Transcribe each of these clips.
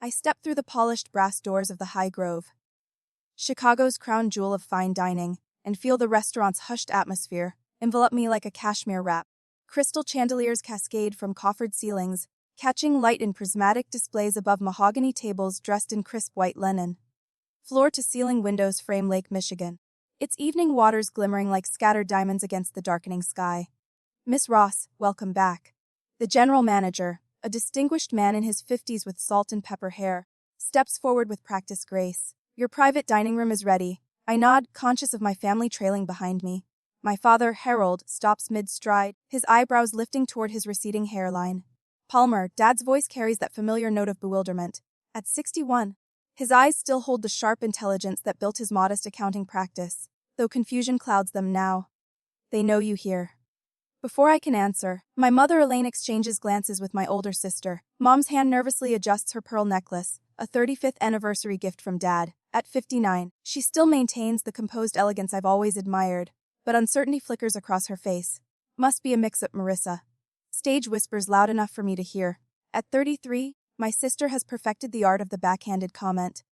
I step through the polished brass doors of the High Grove, Chicago's crown jewel of fine dining, and feel the restaurant's hushed atmosphere envelop me like a cashmere wrap. Crystal chandeliers cascade from coffered ceilings, catching light in prismatic displays above mahogany tables dressed in crisp white linen. Floor-to-ceiling windows frame Lake Michigan, its evening waters glimmering like scattered diamonds against the darkening sky. Miss Ross, welcome back. The general manager, a distinguished man in his 50s with salt and pepper hair, steps forward with practiced grace. Your private dining room is ready. I nod, conscious of my family trailing behind me. My father, Harold, stops mid-stride, his eyebrows lifting toward his receding hairline. Palmer, Dad's voice carries that familiar note of bewilderment. At 61, his eyes still hold the sharp intelligence that built his modest accounting practice, though confusion clouds them now. They know you here. Before I can answer, my mother Elaine exchanges glances with my older sister. Mom's hand nervously adjusts her pearl necklace, a 35th anniversary gift from Dad. At 59, she still maintains the composed elegance I've always admired, but uncertainty flickers across her face. Must be a mix-up, Marissa. Stage whispers loud enough for me to hear. At 33, my sister has perfected the art of the backhanded comment.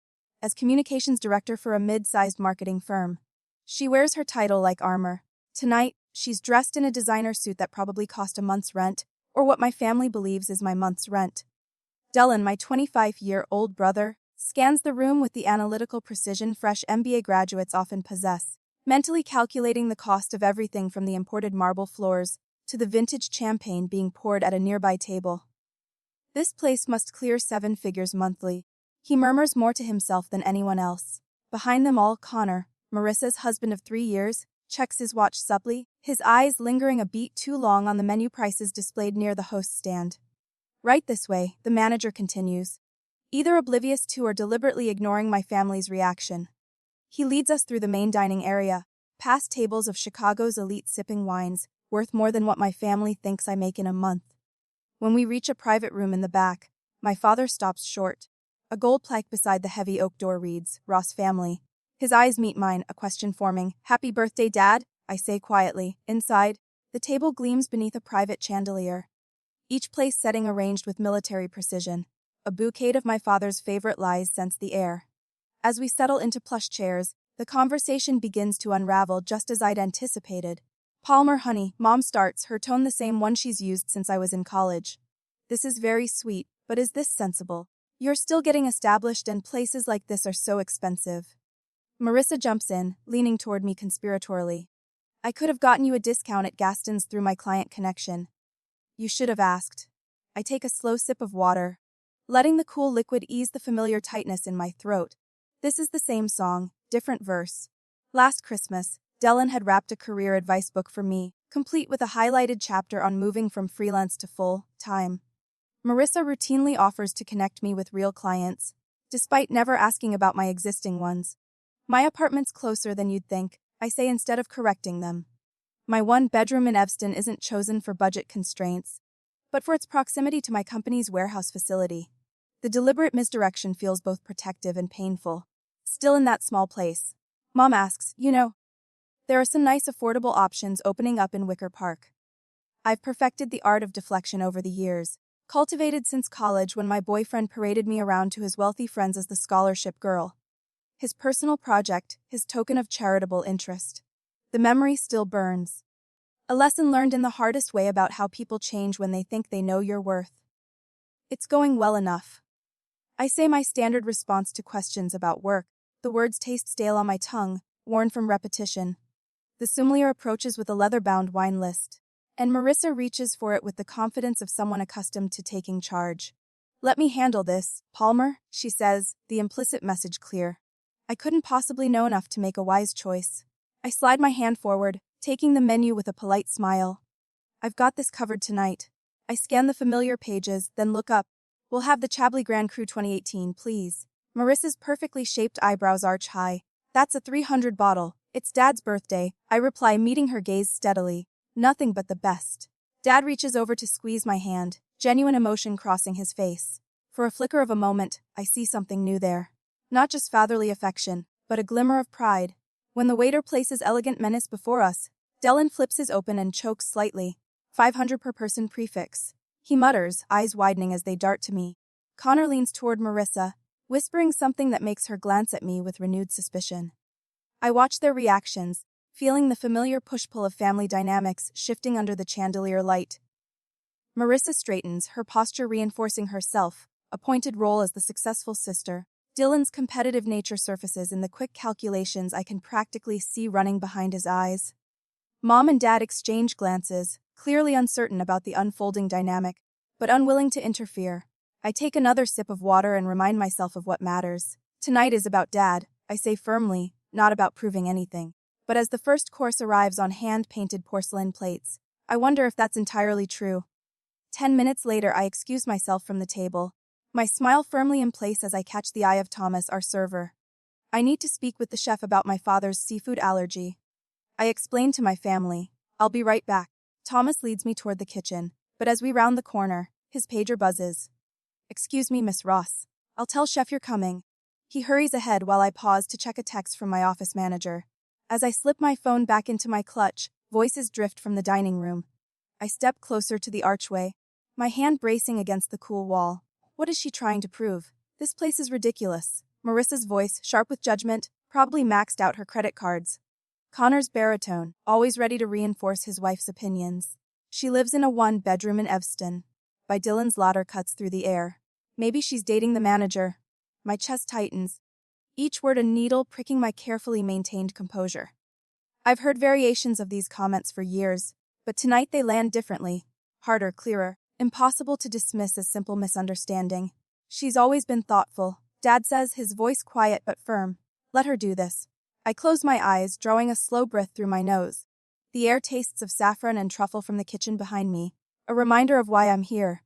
As communications director for a mid-sized marketing firm, she wears her title like armor. Tonight, she's dressed in a designer suit that probably cost a month's rent, or what my family believes is my month's rent. Dylan, my 25-year-old brother, scans the room with the analytical precision fresh MBA graduates often possess, mentally calculating the cost of everything from the imported marble floors to the vintage champagne being poured at a nearby table. This place must clear 7 figures monthly. He murmurs more to himself than anyone else. Behind them all, Connor, Marissa's husband of 3 years, checks his watch supplely, his eyes lingering a beat too long on the menu prices displayed near the host's stand. Right this way, the manager continues, either oblivious to or deliberately ignoring my family's reaction. He leads us through the main dining area, past tables of Chicago's elite sipping wines, worth more than what my family thinks I make in a month. When we reach a private room in the back, my father stops short. A gold plaque beside the heavy oak door reads, Ross family. His eyes meet mine, a question forming. Happy birthday, Dad, I say quietly. Inside, the table gleams beneath a private chandelier, each place setting arranged with military precision. A bouquet of my father's favorite lies scents the air. As we settle into plush chairs, the conversation begins to unravel just as I'd anticipated. Palmer, honey, Mom starts, her tone the same one she's used since I was in college. This is very sweet, but is this sensible? You're still getting established and places like this are so expensive. Marissa jumps in, leaning toward me conspiratorially. I could have gotten you a discount at Gaston's through my client connection. You should have asked. I take a slow sip of water, letting the cool liquid ease the familiar tightness in my throat. This is the same song, different verse. Last Christmas, Dylan had wrapped a career advice book for me, complete with a highlighted chapter on moving from freelance to full-time. Marissa routinely offers to connect me with real clients, despite never asking about my existing ones. My apartment's closer than you'd think, I say instead of correcting them. My one bedroom in Evanston isn't chosen for budget constraints, but for its proximity to my company's warehouse facility. The deliberate misdirection feels both protective and painful. Still in that small place, Mom asks, there are some nice affordable options opening up in Wicker Park. I've perfected the art of deflection over the years, cultivated since college when my boyfriend paraded me around to his wealthy friends as the scholarship girl. His personal project, his token of charitable interest. The memory still burns. A lesson learned in the hardest way about how people change when they think they know your worth. It's going well enough. I say my standard response to questions about work. The words taste stale on my tongue, worn from repetition. The sommelier approaches with a leather-bound wine list, and Marissa reaches for it with the confidence of someone accustomed to taking charge. Let me handle this, Palmer, she says, the implicit message clear. I couldn't possibly know enough to make a wise choice. I slide my hand forward, taking the menu with a polite smile. I've got this covered tonight. I scan the familiar pages, then look up. We'll have the Chablis Grand Cru 2018, please. Marissa's perfectly shaped eyebrows arch high. That's a 300 bottle. It's Dad's birthday, I reply, meeting her gaze steadily. Nothing but the best. Dad reaches over to squeeze my hand, genuine emotion crossing his face. For a flicker of a moment, I see something new there. Not just fatherly affection, but a glimmer of pride. When the waiter places elegant menace before us, Dylan flips his open and chokes slightly. 500 per person prefix. He mutters, eyes widening as they dart to me. Connor leans toward Marissa, whispering something that makes her glance at me with renewed suspicion. I watch their reactions, feeling the familiar push-pull of family dynamics shifting under the chandelier light. Marissa straightens, her posture reinforcing her self-appointed role as the successful sister. Dylan's competitive nature surfaces in the quick calculations I can practically see running behind his eyes. Mom and Dad exchange glances, clearly uncertain about the unfolding dynamic, but unwilling to interfere. I take another sip of water and remind myself of what matters. Tonight is about Dad, I say firmly, not about proving anything. But as the first course arrives on hand-painted porcelain plates, I wonder if that's entirely true. 10 minutes later I excuse myself from the table, my smile firmly in place as I catch the eye of Thomas, our server. I need to speak with the chef about my father's seafood allergy. I explain to my family. I'll be right back. Thomas leads me toward the kitchen, but as we round the corner, his pager buzzes. Excuse me, Miss Ross. I'll tell Chef you're coming. He hurries ahead while I pause to check a text from my office manager. As I slip my phone back into my clutch, voices drift from the dining room. I step closer to the archway, my hand bracing against the cool wall. What is she trying to prove? This place is ridiculous. Marissa's voice, sharp with judgment, probably maxed out her credit cards. Connor's baritone, always ready to reinforce his wife's opinions. She lives in a one-bedroom in Evanston. By Dylan's laughter cuts through the air. Maybe she's dating the manager. My chest tightens, each word a needle pricking my carefully maintained composure. I've heard variations of these comments for years, but tonight they land differently. Harder, clearer, impossible to dismiss as simple misunderstanding. She's always been thoughtful, Dad says, his voice quiet but firm. Let her do this. I close my eyes, drawing a slow breath through my nose. The air tastes of saffron and truffle from the kitchen behind me, a reminder of why I'm here.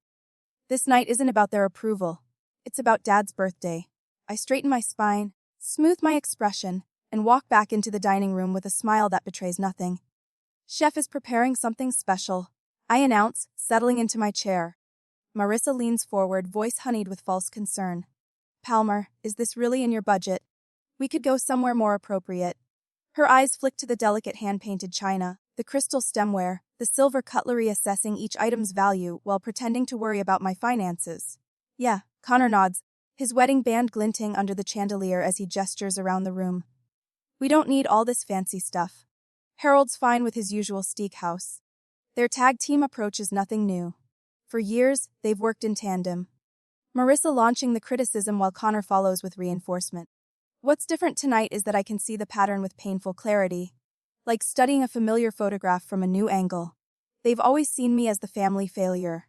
This night isn't about their approval. It's about Dad's birthday. I straighten my spine, smooth my expression, and walk back into the dining room with a smile that betrays nothing. Chef is preparing something special, I announce, settling into my chair. Marissa leans forward, voice honeyed with false concern. Palmer, is this really in your budget? We could go somewhere more appropriate. Her eyes flick to the delicate hand-painted china, the crystal stemware, the silver cutlery, assessing each item's value while pretending to worry about my finances. Yeah, Connor nods, his wedding band glinting under the chandelier as he gestures around the room. We don't need all this fancy stuff. Harold's fine with his usual steakhouse. Their tag team approach is nothing new. For years, they've worked in tandem. Marissa launching the criticism while Connor follows with reinforcement. What's different tonight is that I can see the pattern with painful clarity, like studying a familiar photograph from a new angle. They've always seen me as the family failure.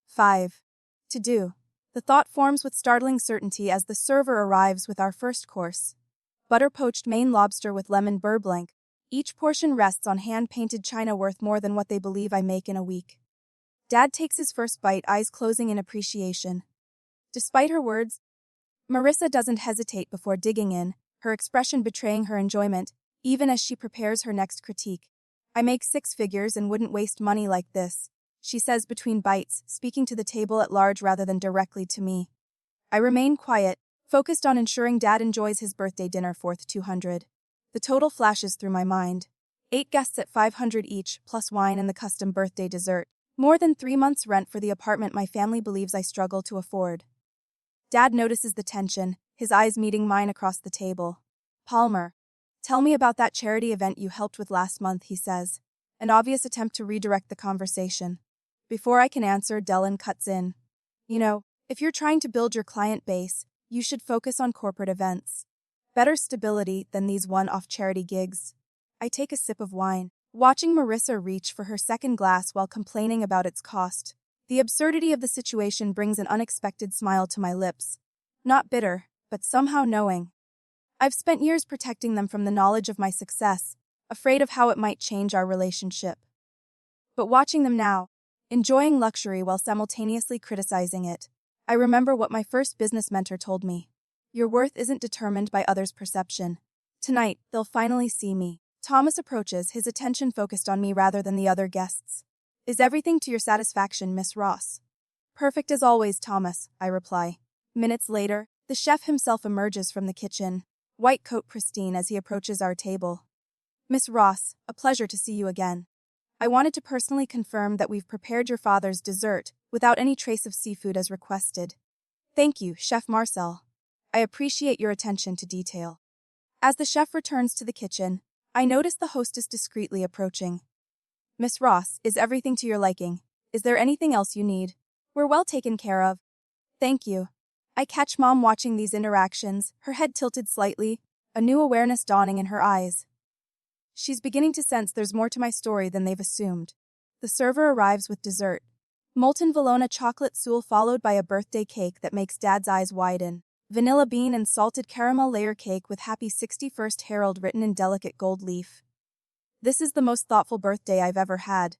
5. To do. The thought forms with startling certainty as the server arrives with our first course. Butter-poached Maine lobster with lemon beurre blanc. Each portion rests on hand-painted china worth more than what they believe I make in a week. Dad takes his first bite, eyes closing in appreciation. Despite her words, Marissa doesn't hesitate before digging in, her expression betraying her enjoyment, even as she prepares her next critique. I make 6 figures and wouldn't waste money like this, she says between bites, speaking to the table at large rather than directly to me. I remain quiet, focused on ensuring Dad enjoys his birthday dinner worth $200. The total flashes through my mind. 8 guests at $500 each, plus wine and the custom birthday dessert. More than 3 months' rent for the apartment my family believes I struggle to afford. Dad notices the tension, his eyes meeting mine across the table. Palmer, tell me about that charity event you helped with last month, he says, an obvious attempt to redirect the conversation. Before I can answer, Dylan cuts in. You know, if you're trying to build your client base, you should focus on corporate events. Better stability than these one-off charity gigs. I take a sip of wine, watching Marissa reach for her second glass while complaining about its cost. The absurdity of the situation brings an unexpected smile to my lips. Not bitter, but somehow knowing. I've spent years protecting them from the knowledge of my success, afraid of how it might change our relationship. But watching them now, enjoying luxury while simultaneously criticizing it, I remember what my first business mentor told me. Your worth isn't determined by others' perception. Tonight, they'll finally see me. Thomas approaches, his attention focused on me rather than the other guests. Is everything to your satisfaction, Miss Ross? Perfect as always, Thomas, I reply. Minutes later, the chef himself emerges from the kitchen, white coat pristine as he approaches our table. Miss Ross, a pleasure to see you again. I wanted to personally confirm that we've prepared your father's dessert without any trace of seafood as requested. Thank you, Chef Marcel. I appreciate your attention to detail. As the chef returns to the kitchen, I notice the hostess discreetly approaching. Miss Ross, is everything to your liking? Is there anything else you need? We're well taken care of. Thank you. I catch Mom watching these interactions, her head tilted slightly, a new awareness dawning in her eyes. She's beginning to sense there's more to my story than they've assumed. The server arrives with dessert. Molten Valona chocolate soul followed by a birthday cake that makes Dad's eyes widen. Vanilla bean and salted caramel layer cake with Happy 61st Harold written in delicate gold leaf. This is the most thoughtful birthday I've ever had.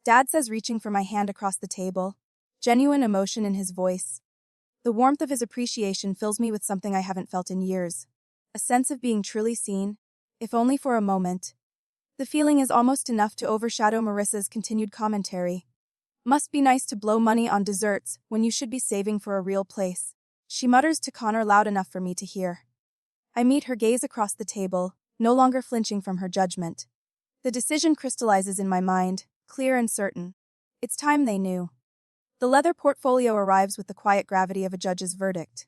Dad says, reaching for my hand across the table. Genuine emotion in his voice. The warmth of his appreciation fills me with something I haven't felt in years. A sense of being truly seen, if only for a moment. The feeling is almost enough to overshadow Marissa's continued commentary. Must be nice to blow money on desserts when you should be saving for a real place. She mutters to Connor loud enough for me to hear. I meet her gaze across the table, no longer flinching from her judgment. The decision crystallizes in my mind, clear and certain. It's time they knew. The leather portfolio arrives with the quiet gravity of a judge's verdict.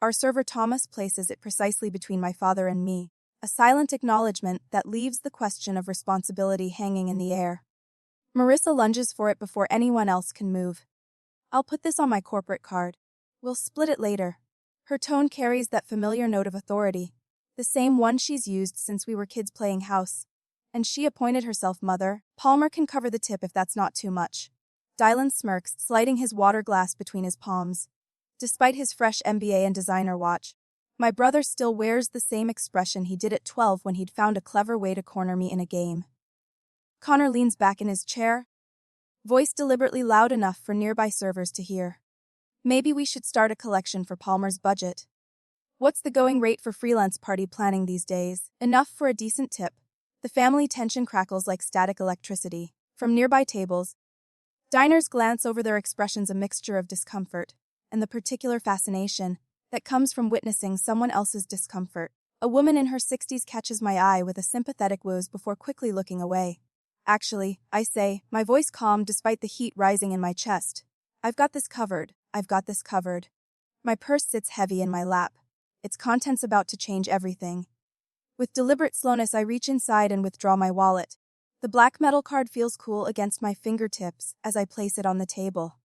Our server Thomas places it precisely between my father and me, a silent acknowledgement that leaves the question of responsibility hanging in the air. Marissa lunges for it before anyone else can move. I'll put this on my corporate card. We'll split it later. Her tone carries that familiar note of authority, the same one she's used since we were kids playing house. And she appointed herself mother. Palmer can cover the tip if that's not too much. Dylan smirks, sliding his water glass between his palms. Despite his fresh MBA and designer watch, my brother still wears the same expression he did at 12 when he'd found a clever way to corner me in a game. Connor leans back in his chair, voice deliberately loud enough for nearby servers to hear. Maybe we should start a collection for Palmer's budget. What's the going rate for freelance party planning these days? Enough for a decent tip. The family tension crackles like static electricity. From nearby tables, diners glance over their expressions, a mixture of discomfort and the particular fascination that comes from witnessing someone else's discomfort. A woman in her 60s catches my eye with a sympathetic woos before quickly looking away. Actually, I say, my voice calm despite the heat rising in my chest. I've got this covered. I've got this covered. My purse sits heavy in my lap, its contents about to change everything. With deliberate slowness, I reach inside and withdraw my wallet. The black metal card feels cool against my fingertips as I place it on the table.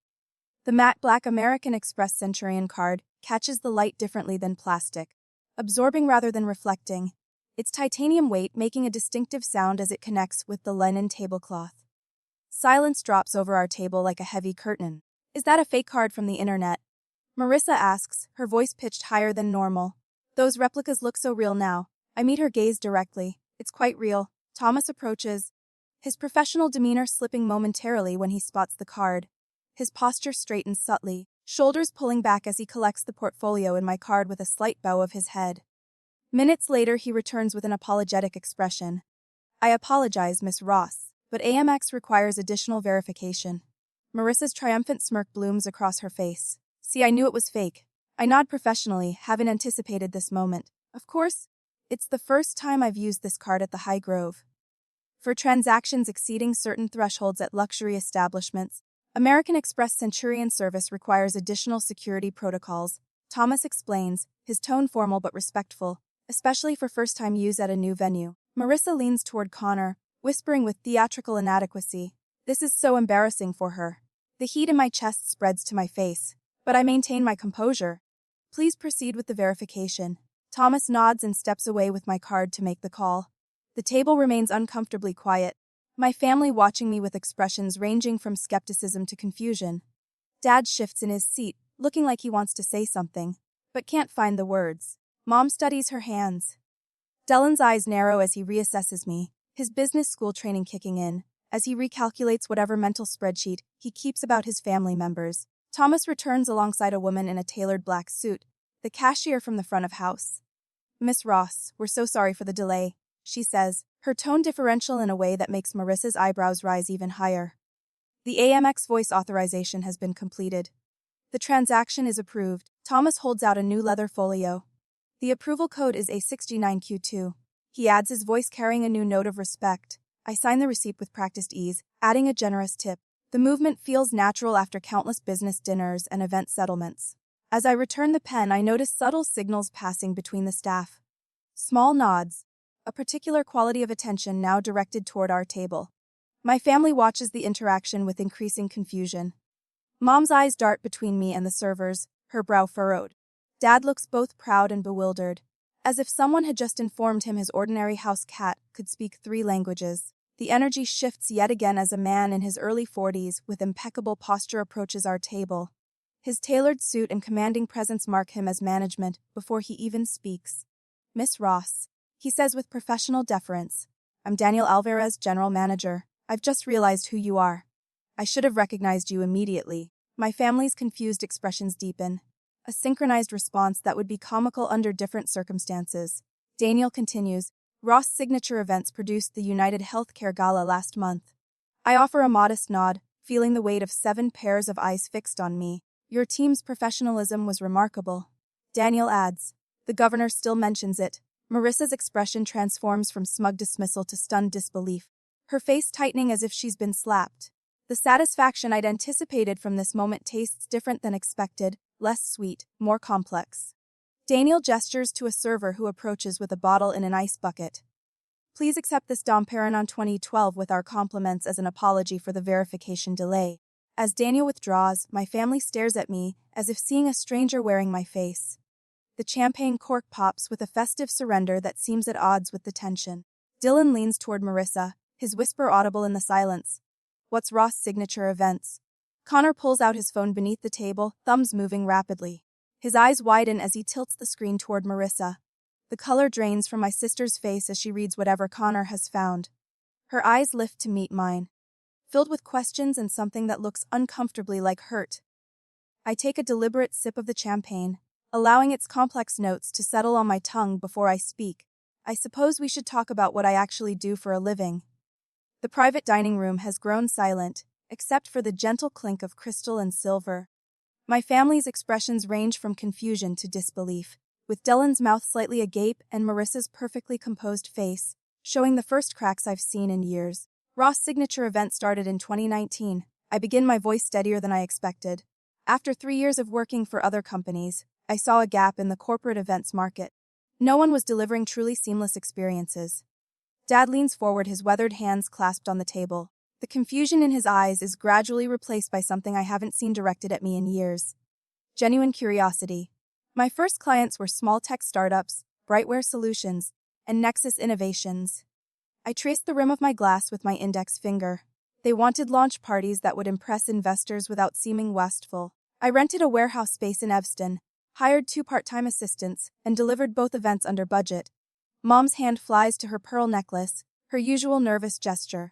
The matte black American Express Centurion card catches the light differently than plastic, absorbing rather than reflecting, its titanium weight making a distinctive sound as it connects with the linen tablecloth. Silence drops over our table like a heavy curtain. Is that a fake card from the internet? Marissa asks, her voice pitched higher than normal. Those replicas look so real now. I meet her gaze directly. It's quite real. Thomas approaches, his professional demeanor slipping momentarily when he spots the card. His posture straightens subtly, shoulders pulling back as he collects the portfolio in my card with a slight bow of his head. Minutes later, he returns with an apologetic expression. I apologize, Miss Ross, but AMX requires additional verification. Marissa's triumphant smirk blooms across her face. See, I knew it was fake. I nod professionally, having anticipated this moment. Of course, it's the first time I've used this card at the High Grove. For transactions exceeding certain thresholds at luxury establishments, American Express Centurion service requires additional security protocols. Thomas explains, his tone formal but respectful, especially for first-time use at a new venue. Marissa leans toward Connor, whispering with theatrical inadequacy. This is so embarrassing for her. The heat in my chest spreads to my face, but I maintain my composure. Please proceed with the verification. Thomas nods and steps away with my card to make the call. The table remains uncomfortably quiet, my family watching me with expressions ranging from skepticism to confusion. Dad shifts in his seat, looking like he wants to say something, but can't find the words. Mom studies her hands. Dylan's eyes narrow as he reassesses me, his business school training kicking in, as he recalculates whatever mental spreadsheet he keeps about his family members. Thomas returns alongside a woman in a tailored black suit, the cashier from the front of house. Miss Ross, we're so sorry for the delay, she says, her tone differential in a way that makes Marissa's eyebrows rise even higher. The AMX voice authorization has been completed. The transaction is approved. Thomas holds out a new leather folio. The approval code is A69Q2. He adds, his voice carrying a new note of respect. I sign the receipt with practiced ease, adding a generous tip. The movement feels natural after countless business dinners and event settlements. As I return the pen, I notice subtle signals passing between the staff. Small nods, a particular quality of attention now directed toward our table. My family watches the interaction with increasing confusion. Mom's eyes dart between me and the servers, her brow furrowed. Dad looks both proud and bewildered, as if someone had just informed him his ordinary house cat could speak 3 languages. The energy shifts yet again as a man in his early 40s with impeccable posture approaches our table. His tailored suit and commanding presence mark him as management before he even speaks. "Miss Ross," he says with professional deference. "I'm Daniel Alvarez, General Manager. I've just realized who you are. I should have recognized you immediately." My family's confused expressions deepen. A synchronized response that would be comical under different circumstances. Daniel continues, "Ross Signature Events produced the United Healthcare Gala last month." I offer a modest nod, feeling the weight of 7 pairs of eyes fixed on me. "Your team's professionalism was remarkable." Daniel adds, "The governor still mentions it." Marissa's expression transforms from smug dismissal to stunned disbelief, her face tightening as if she's been slapped. The satisfaction I'd anticipated from this moment tastes different than expected, less sweet, more complex. Daniel gestures to a server who approaches with a bottle in an ice bucket. "Please accept this Dom Perignon 2012 with our compliments as an apology for the verification delay." As Daniel withdraws, my family stares at me as if seeing a stranger wearing my face. The champagne cork pops with a festive surrender that seems at odds with the tension. Dylan leans toward Marissa, his whisper audible in the silence. "What's Ross Signature Events?" Connor pulls out his phone beneath the table, thumbs moving rapidly. His eyes widen as he tilts the screen toward Marissa. The color drains from my sister's face as she reads whatever Connor has found. Her eyes lift to meet mine, filled with questions and something that looks uncomfortably like hurt. I take a deliberate sip of the champagne, allowing its complex notes to settle on my tongue before I speak. "I suppose we should talk about what I actually do for a living." The private dining room has grown silent, except for the gentle clink of crystal and silver. My family's expressions range from confusion to disbelief, with Dylan's mouth slightly agape and Marissa's perfectly composed face, showing the first cracks I've seen in years. Ross Signature Event started in 2019. I begin, my voice steadier than I expected. After 3 years of working for other companies, I saw a gap in the corporate events market. No one was delivering truly seamless experiences. Dad leans forward, his weathered hands clasped on the table. The confusion in his eyes is gradually replaced by something I haven't seen directed at me in years. Genuine curiosity. My first clients were small tech startups, Brightware Solutions, and Nexus Innovations. I traced the rim of my glass with my index finger. They wanted launch parties that would impress investors without seeming wasteful. I rented a warehouse space in Evanston, hired 2 part-time assistants, and delivered both events under budget. Mom's hand flies to her pearl necklace, her usual nervous gesture.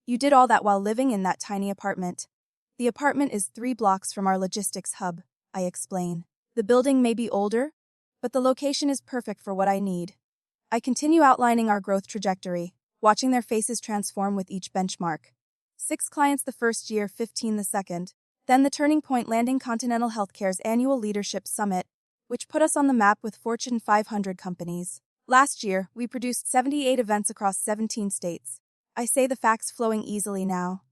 "You did all that while living in that tiny apartment." "The apartment is 3 blocks from our logistics hub," I explain. "The building may be older, but the location is perfect for what I need." I continue outlining our growth trajectory, watching their faces transform with each benchmark. 6 clients the first year, 15 the second. Then the turning point, landing Continental Healthcare's annual leadership summit, which put us on the map with Fortune 500 companies. Last year, we produced 78 events across 17 states. I say, the facts flowing easily now.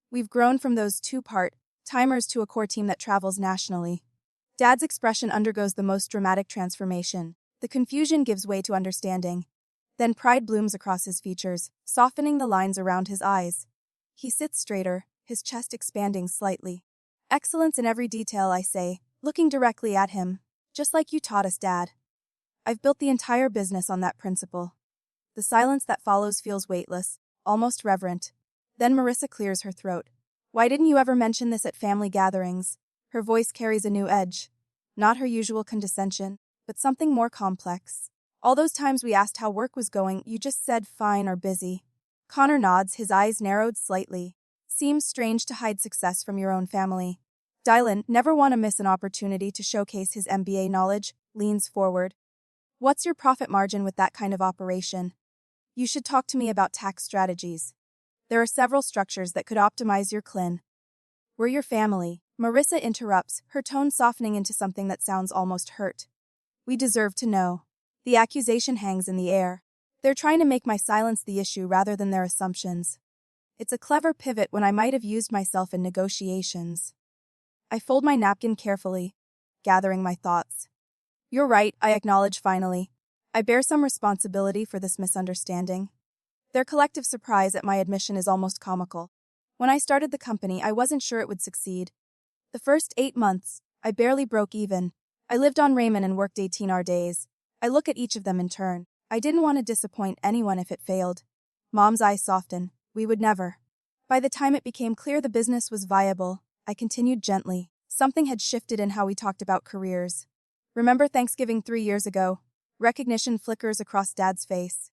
We've grown from those 2 part-timers to a core team that travels nationally. Dad's expression undergoes the most dramatic transformation. The confusion gives way to understanding. Then pride blooms across his features, softening the lines around his eyes. He sits straighter, his chest expanding slightly. "Excellence in every detail," I say, looking directly at him. "Just like you taught us, Dad." I've built the entire business on that principle. The silence that follows feels weightless, almost reverent. Then Marissa clears her throat. "Why didn't you ever mention this at family gatherings?" Her voice carries a new edge. Not her usual condescension, but something more complex. "All those times we asked how work was going, you just said fine or busy." Connor nods, his eyes narrowed slightly. "Seems strange to hide success from your own family." Dylan, never want to miss an opportunity to showcase his MBA knowledge, leans forward. "What's your profit margin with that kind of operation?" "You should talk to me about tax strategies. There are several structures that could optimize your clin." "We're your family," Marissa interrupts, her tone softening into something that sounds almost hurt. "We deserve to know." The accusation hangs in the air. They're trying to make my silence the issue rather than their assumptions. It's a clever pivot when I might have used myself in negotiations. I fold my napkin carefully. gathering my thoughts. You're right, I acknowledge finally. I bear some responsibility for this misunderstanding. Their collective surprise at my admission is almost comical. When I started the company, I wasn't sure it would succeed. The first 8 months, I barely broke even. I lived on ramen and worked 18-hour days. I look at each of them in turn. I didn't want to disappoint anyone if it failed. Mom's eyes soften. We would never. By the time it became clear the business was viable, I continued gently. Something had shifted in how we talked about careers. Remember Thanksgiving 3 years ago? Recognition flickers across Dad's face.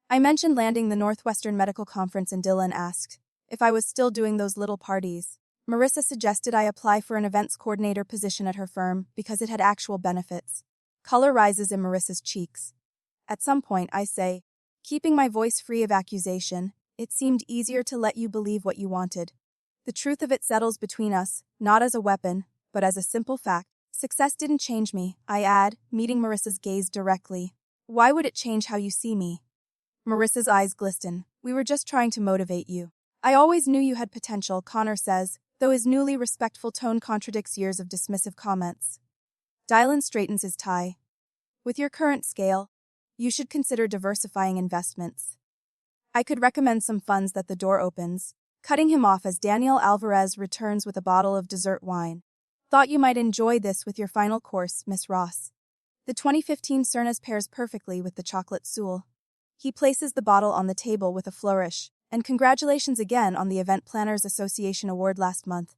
I mentioned landing the Northwestern Medical Conference and Dylan asked if I was still doing those little parties. Marissa suggested I apply for an events coordinator position at her firm because it had actual benefits. Color rises in Marissa's cheeks. At some point, I say, keeping my voice free of accusation, it seemed easier to let you believe what you wanted. The truth of it settles between us, not as a weapon, but as a simple fact. Success didn't change me, I add, meeting Marissa's gaze directly. Why would it change how you see me? Marissa's eyes glisten. We were just trying to motivate you. I always knew you had potential, Connor says, though his newly respectful tone contradicts years of dismissive comments. Dylan straightens his tie. With your current scale, you should consider diversifying investments. I could recommend some funds that the door opens, cutting him off as Daniel Alvarez returns with a bottle of dessert wine. Thought you might enjoy this with your final course, Miss Ross. The 2015 Cernas pairs perfectly with the chocolate soul. He places the bottle on the table with a flourish, and congratulations again on the Event Planners Association Award last month.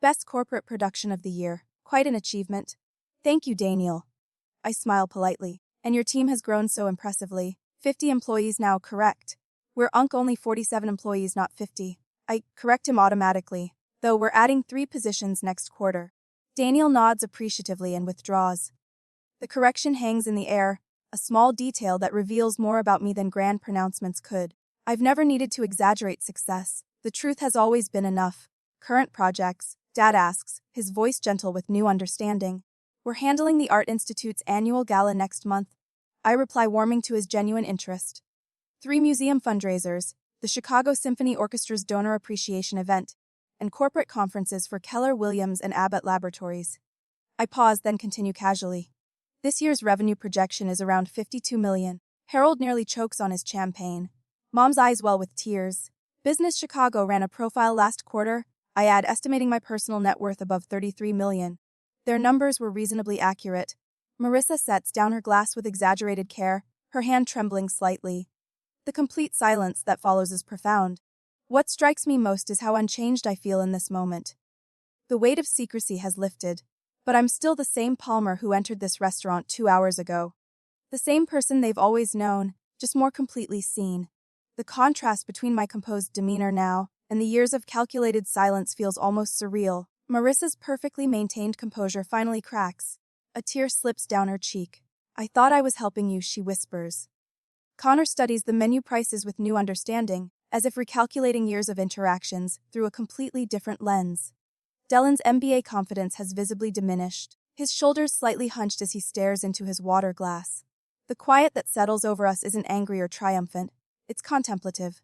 Best Corporate Production of the Year. Quite an achievement. Thank you, Daniel. I smile politely. And your team has grown so impressively. 50 employees now, correct? We're only 47 employees, not 50. I correct him automatically, though we're adding 3 positions next quarter. Daniel nods appreciatively and withdraws. The correction hangs in the air, a small detail that reveals more about me than grand pronouncements could. I've never needed to exaggerate success. The truth has always been enough. Current projects, Dad asks, his voice gentle with new understanding. We're handling the Art Institute's annual gala next month. I reply, warming to his genuine interest. 3 museum fundraisers, the Chicago Symphony Orchestra's donor appreciation event, and corporate conferences for Keller Williams and Abbott Laboratories. I pause, then continue casually. This year's revenue projection is around $52 million. Harold nearly chokes on his champagne. Mom's eyes well with tears. Business Chicago ran a profile last quarter, I add, estimating my personal net worth above $33 million. Their numbers were reasonably accurate. Marissa sets down her glass with exaggerated care, her hand trembling slightly. The complete silence that follows is profound. What strikes me most is how unchanged I feel in this moment. The weight of secrecy has lifted, but I'm still the same Palmer who entered this restaurant 2 hours ago. The same person they've always known, just more completely seen. The contrast between my composed demeanor now and the years of calculated silence feels almost surreal. Marissa's perfectly maintained composure finally cracks. A tear slips down her cheek. I thought I was helping you, she whispers. Connor studies the menu prices with new understanding, as if recalculating years of interactions through a completely different lens. Dylan's MBA confidence has visibly diminished, his shoulders slightly hunched as he stares into his water glass. The quiet that settles over us isn't angry or triumphant, it's contemplative.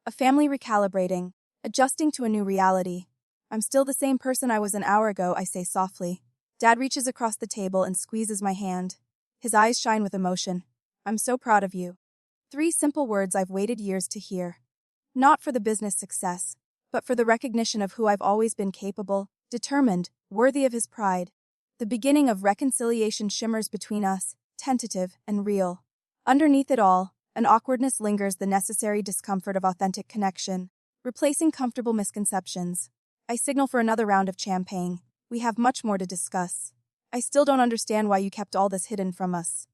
A family recalibrating, adjusting to a new reality. I'm still the same person I was an hour ago, I say softly. Dad reaches across the table and squeezes my hand. His eyes shine with emotion. I'm so proud of you. 3 simple words I've waited years to hear. Not for the business success, but for the recognition of who I've always been: capable, determined, worthy of his pride. The beginning of reconciliation shimmers between us, tentative and real. Underneath it all, an awkwardness lingers, the necessary discomfort of authentic connection, replacing comfortable misconceptions. I signal for another round of champagne. We have much more to discuss. I still don't understand why you kept all this hidden from us.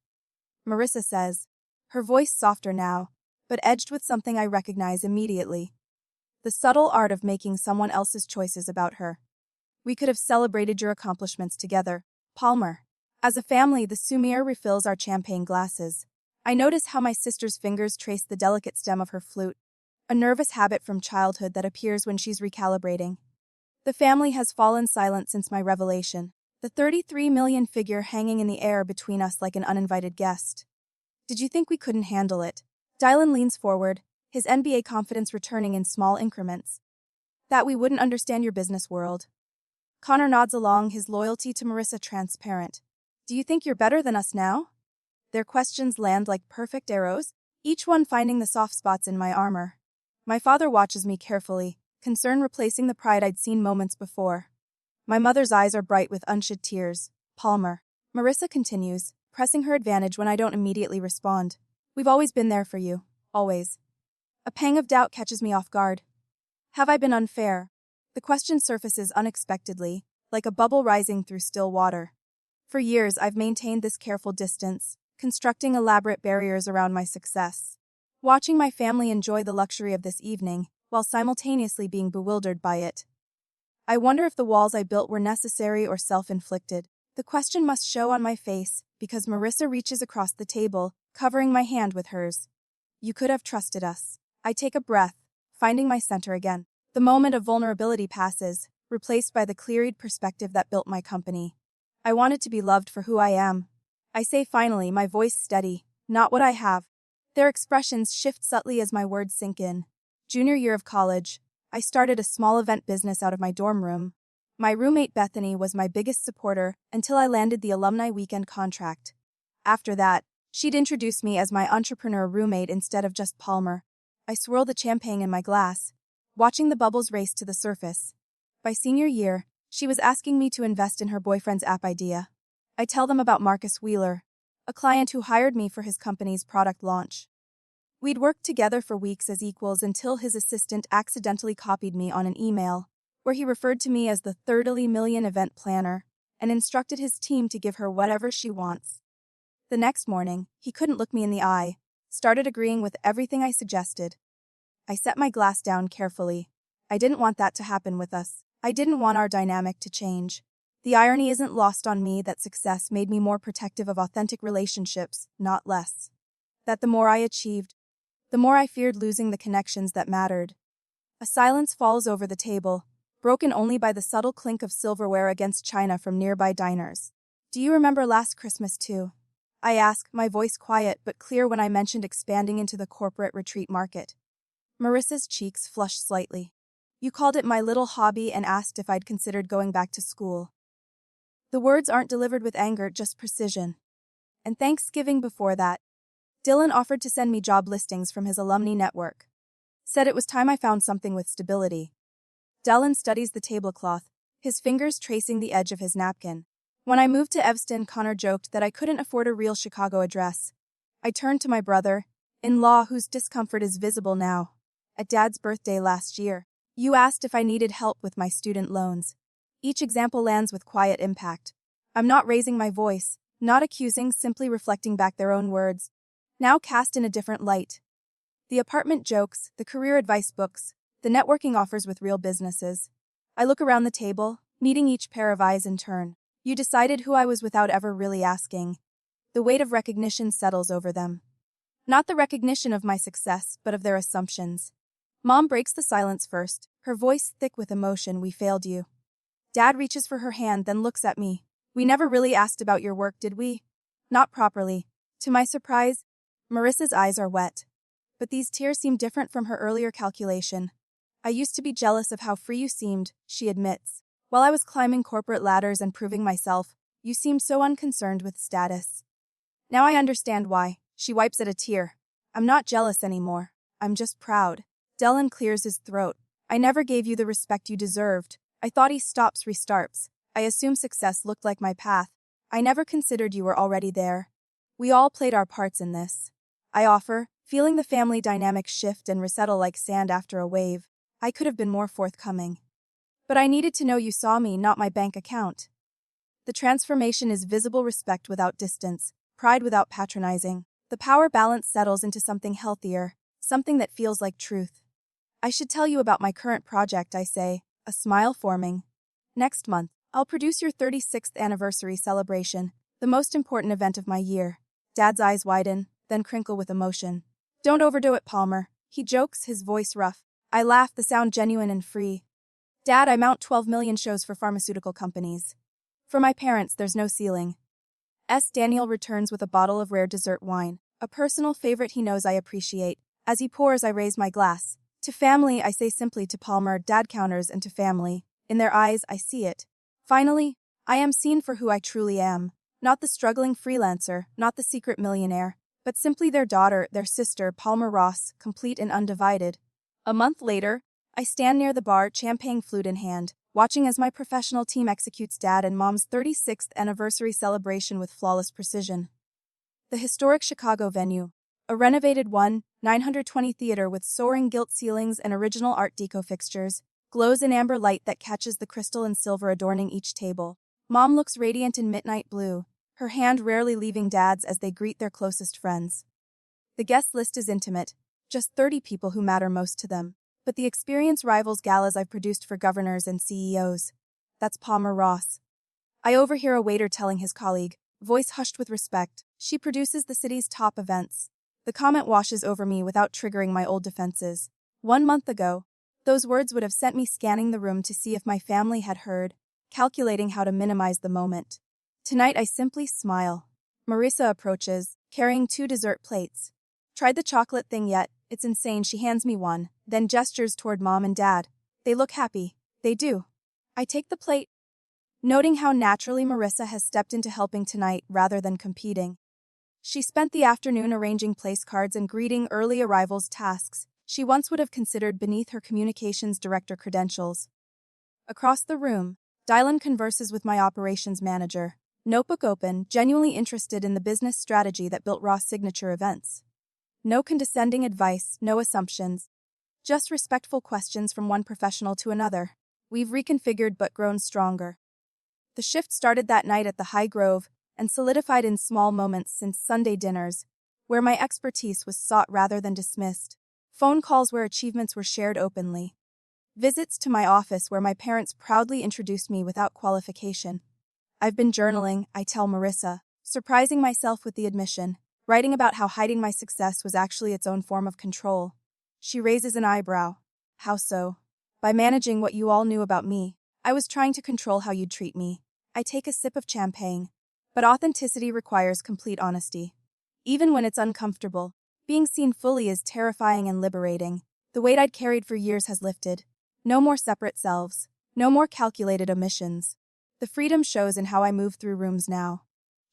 Marissa says, her voice softer now, but edged with something I recognize immediately. The subtle art of making someone else's choices about her. We could have celebrated your accomplishments together, Palmer. As a family, the sommelier refills our champagne glasses. I notice how my sister's fingers trace the delicate stem of her flute, a nervous habit from childhood that appears when she's recalibrating. The family has fallen silent since my revelation, the 33 million figure hanging in the air between us like an uninvited guest. Did you think we couldn't handle it? Dylan leans forward, his NBA confidence returning in small increments. That we wouldn't understand your business world. Connor nods along, his loyalty to Marissa transparent. Do you think you're better than us now? Their questions land like perfect arrows, each one finding the soft spots in my armor. My father watches me carefully, concern replacing the pride I'd seen moments before. My mother's eyes are bright with unshed tears. Palmer. Marissa continues, pressing her advantage when I don't immediately respond. We've always been there for you. Always. A pang of doubt catches me off guard. Have I been unfair? The question surfaces unexpectedly, like a bubble rising through still water. For years I've maintained this careful distance, constructing elaborate barriers around my success. Watching my family enjoy the luxury of this evening, while simultaneously being bewildered by it. I wonder if the walls I built were necessary or self-inflicted. The question must show on my face, because Marissa reaches across the table, covering my hand with hers. You could have trusted us. I take a breath, finding my center again. The moment of vulnerability passes, replaced by the clear-eyed perspective that built my company. I wanted to be loved for who I am. I say finally, my voice steady, not what I have. Their expressions shift subtly as my words sink in. Junior year of college, I started a small event business out of my dorm room. My roommate Bethany was my biggest supporter until I landed the alumni weekend contract. After that, she'd introduce me as my entrepreneur roommate instead of just Palmer. I swirl the champagne in my glass, watching the bubbles race to the surface. By senior year, she was asking me to invest in her boyfriend's app idea. I tell them about Marcus Wheeler, a client who hired me for his company's product launch. We'd worked together for weeks as equals until his assistant accidentally copied me on an email, where he referred to me as the 30 million event planner, and instructed his team to give her whatever she wants. The next morning, he couldn't look me in the eye, started agreeing with everything I suggested. I set my glass down carefully. I didn't want that to happen with us. I didn't want our dynamic to change. The irony isn't lost on me that success made me more protective of authentic relationships, not less. That the more I achieved, the more I feared losing the connections that mattered. A silence falls over the table, broken only by the subtle clink of silverware against china from nearby diners. Do you remember last Christmas too? I ask, my voice quiet but clear when I mentioned expanding into the corporate retreat market. Marissa's cheeks flushed slightly. You called it my little hobby and asked if I'd considered going back to school. The words aren't delivered with anger, just precision. And Thanksgiving before that, Dylan offered to send me job listings from his alumni network. Said it was time I found something with stability. Dylan studies the tablecloth, his fingers tracing the edge of his napkin. When I moved to Evanston, Connor joked that I couldn't afford a real Chicago address. I turned to my brother-in-law, whose discomfort is visible now. At Dad's birthday last year, you asked if I needed help with my student loans. Each example lands with quiet impact. I'm not raising my voice, not accusing, simply reflecting back their own words, now cast in a different light. The apartment jokes, the career advice books, the networking offers with real businesses. I look around the table, meeting each pair of eyes in turn. You decided who I was without ever really asking. The weight of recognition settles over them. Not the recognition of my success, but of their assumptions. Mom breaks the silence first, her voice thick with emotion. We failed you. Dad reaches for her hand, then looks at me. We never really asked about your work, did we? Not properly. To my surprise, Marissa's eyes are wet. But these tears seem different from her earlier calculation. I used to be jealous of how free you seemed, she admits. While I was climbing corporate ladders and proving myself, you seemed so unconcerned with status. Now I understand why. She wipes at a tear. I'm not jealous anymore. I'm just proud. Dylan clears his throat. I never gave you the respect you deserved. I thought he restarts. I assumed success looked like my path. I never considered you were already there. We all played our parts in this. I offer, feeling the family dynamic shift and resettle like sand after a wave. I could have been more forthcoming. But I needed to know you saw me, not my bank account. The transformation is visible respect without distance, pride without patronizing. The power balance settles into something healthier, something that feels like truth. I should tell you about my current project, I say, a smile forming. Next month, I'll produce your 36th anniversary celebration, the most important event of my year. Dad's eyes widen, then crinkle with emotion. Don't overdo it, Palmer. He jokes, his voice rough. I laugh, the sound genuine and free. Dad, I mount 12 million shows for pharmaceutical companies. For my parents, there's no ceiling. Daniel returns with a bottle of rare dessert wine, a personal favorite he knows I appreciate. As he pours, I raise my glass. To family, I say simply. To Palmer, Dad counters, and to family. In their eyes, I see it. Finally, I am seen for who I truly am. Not the struggling freelancer, not the secret millionaire, but simply their daughter, their sister, Palmer Ross, complete and undivided. A month later, I stand near the bar, champagne flute in hand, watching as my professional team executes Dad and Mom's 36th anniversary celebration with flawless precision. The historic Chicago venue, a renovated 920 theater with soaring gilt ceilings and original Art Deco fixtures, glows in amber light that catches the crystal and silver adorning each table. Mom looks radiant in midnight blue, her hand rarely leaving Dad's as they greet their closest friends. The guest list is intimate, just 30 people who matter most to them, but the experience rivals galas I've produced for governors and CEOs. That's Palmer Ross. I overhear a waiter telling his colleague, voice hushed with respect, she produces the city's top events. The comment washes over me without triggering my old defenses. 1 month ago, those words would have sent me scanning the room to see if my family had heard, calculating how to minimize the moment. Tonight I simply smile. Marissa approaches, carrying 2 dessert plates. Tried the chocolate thing yet? It's insane. She hands me one, then gestures toward Mom and Dad. They look happy. They do. I take the plate, noting how naturally Marissa has stepped into helping tonight rather than competing. She spent the afternoon arranging place cards and greeting early arrivals, tasks she once would have considered beneath her communications director credentials. Across the room, Dylan converses with my operations manager, notebook open, genuinely interested in the business strategy that built Ross' signature events. No condescending advice, no assumptions. Just respectful questions from one professional to another. We've reconfigured but grown stronger. The shift started that night at the High Grove and solidified in small moments since Sunday dinners, where my expertise was sought rather than dismissed. Phone calls where achievements were shared openly. Visits to my office where my parents proudly introduced me without qualification. I've been journaling, I tell Marissa, surprising myself with the admission, writing about how hiding my success was actually its own form of control. She raises an eyebrow. How so? By managing what you all knew about me, I was trying to control how you'd treat me. I take a sip of champagne. But authenticity requires complete honesty. Even when it's uncomfortable, being seen fully is terrifying and liberating. The weight I'd carried for years has lifted. No more separate selves. No more calculated omissions. The freedom shows in how I move through rooms now.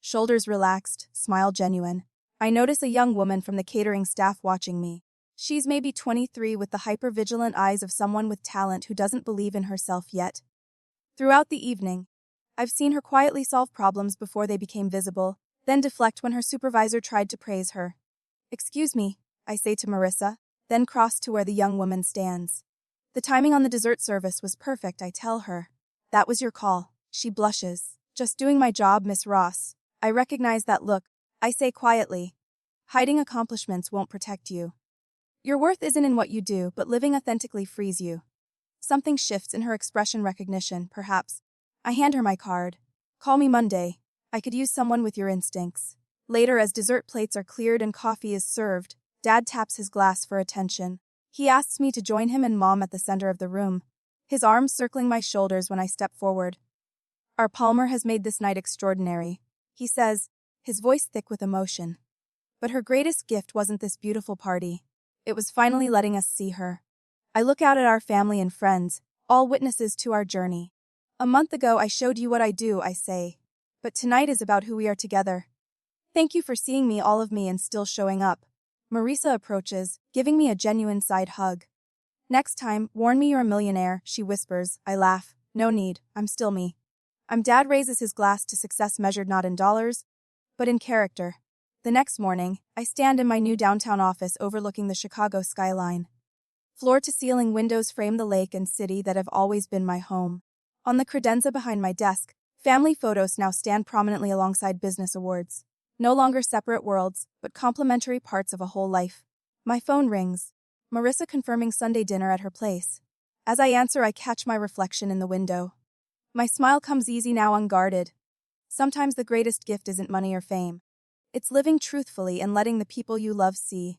Shoulders relaxed, smile genuine. I notice a young woman from the catering staff watching me. She's maybe 23 with the hyper-vigilant eyes of someone with talent who doesn't believe in herself yet. Throughout the evening, I've seen her quietly solve problems before they became visible, then deflect when her supervisor tried to praise her. Excuse me, I say to Marissa, then cross to where the young woman stands. The timing on the dessert service was perfect, I tell her. That was your call. She blushes. Just doing my job, Miss Ross. I recognize that look. I say quietly. Hiding accomplishments won't protect you. Your worth isn't in what you do, but living authentically frees you. Something shifts in her expression recognition, perhaps. I hand her my card. Call me Monday. I could use someone with your instincts. Later, as dessert plates are cleared and coffee is served, Dad taps his glass for attention. He asks me to join him and Mom at the center of the room, his arms circling my shoulders when I step forward. Our Palmer has made this night extraordinary, he says, his voice thick with emotion. But her greatest gift wasn't this beautiful party. It was finally letting us see her. I look out at our family and friends, all witnesses to our journey. A month ago I showed you what I do, I say. But tonight is about who we are together. Thank you for seeing me, all of me, and still showing up. Marissa approaches, giving me a genuine side hug. Next time, warn me you're a millionaire, she whispers. I laugh. No need, I'm still me. Dad raises his glass to success measured not in dollars, but in character. The next morning, I stand in my new downtown office overlooking the Chicago skyline. Floor-to-ceiling windows frame the lake and city that have always been my home. On the credenza behind my desk, family photos now stand prominently alongside business awards. No longer separate worlds, but complementary parts of a whole life. My phone rings. Marissa confirming Sunday dinner at her place. As I answer, I catch my reflection in the window. My smile comes easy now, unguarded. Sometimes the greatest gift isn't money or fame. It's living truthfully and letting the people you love see